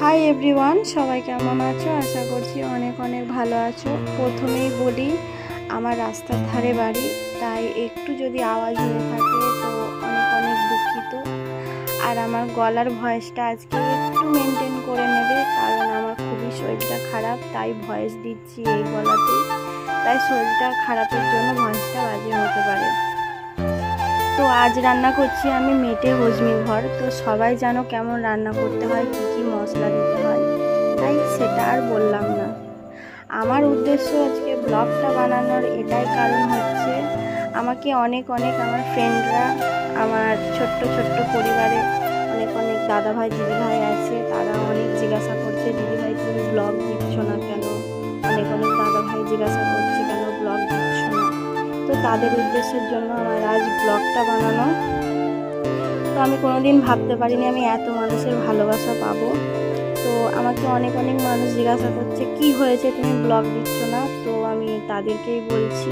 Hi everyone, সবাই কেমন আছো? আশা করছি অনেক অনেক ভালো আছো। প্রথমেই বলি, আমার রাস্তার ধারে বাড়ি, তাই একটু যদি আওয়াজ হয়ে থাকে তো অনেক অনেক দুঃখিত। আর আমার গলার ভয়েসটা আজকে একটু মেনটেন করে নেবে, কারণ আমার খুবই শরীরটা খারাপ, তাই ভয়েস দিচ্ছি এই গলাতেই। তাই শরীরটা খারাপের জন্য ভয়েসটা বাজে হতে পারে। তো আজ রান্না করছি আমি মেটে হজমি ঘর। তো সবাই জানো কেমন রান্না করতে হয়, কি কি মশলা দিতে হয়, তাই সেটা আর বললাম না। আমার উদ্দেশ্য আজকে ব্লগটা বানানোর এটাই কারণ হচ্ছে, আমাকে অনেক অনেক আমার ফ্রেন্ডরা, আমার ছোট্ট ছোট্ট পরিবারে অনেক অনেক দাদাভাই দিদিভাই আছে, তারা অনেক জিজ্ঞাসা করছে, দিদিভাই তুমি ব্লগ দিচ্ছ না কেন? অনেক অনেক দাদাভাই জিজ্ঞাসা করছে কেন ব্লগ দিচ্ছ না। তো তাদের উদ্দেশ্যের জন্য আমার আজ ব্লগটা বানানো। তো আমি কোনোদিন ভাবতে পারিনি আমি এত মানুষের ভালোবাসা পাবো। তো আমাকে অনেক অনেক মানুষ জিজ্ঞাসা করছে কি হয়েছে তুমি ব্লগ দিচ্ছ না। তো আমি তাদেরকেই বলছি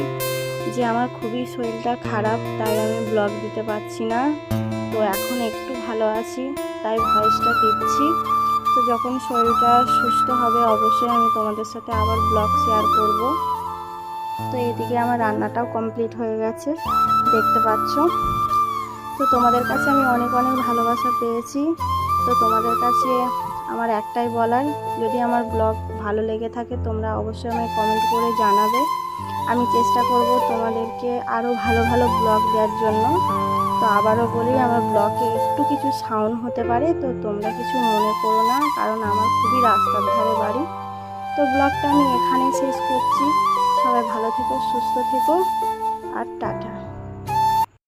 যে আমার খুবই শরীরটা খারাপ, তাই আমি ব্লগ দিতে পারছি না। তো এখন একটু ভালো আছি, তাই ভয়েসটা দিচ্ছি। তো যখন শরীরটা সুস্থ হবে অবশ্যই আমি তোমাদের সাথে আবার ব্লগ শেয়ার করব। তো এদিকে আমার রান্নাটাও কমপ্লিট হয়ে গেছে, দেখতে পাচ্ছ। তো তোমাদের কাছে আমি অনেক অনেক ভালোবাসা পেয়েছি। তো তোমাদের কাছে আমার একটাই বলার, যদি আমার ব্লগ ভালো লেগে থাকে তোমরা অবশ্যই আমায় কমেন্ট করে জানাবে। আমি চেষ্টা করব তোমাদেরকে আরও ভালো ভালো ব্লগ দেওয়ার জন্য। তো আবারও বলি, আমার ব্লগে একটু কিছু সাউন্ড হতে পারে, তো তোমরা কিছু মনে করো না, কারণ আমার খুবই রাস্তার ধারে বাড়ি। তো ব্লগটা আমি এখানেই শেষ করছি। সবাই ভালো থেকো, সুস্থ থেকো, আর টাটা।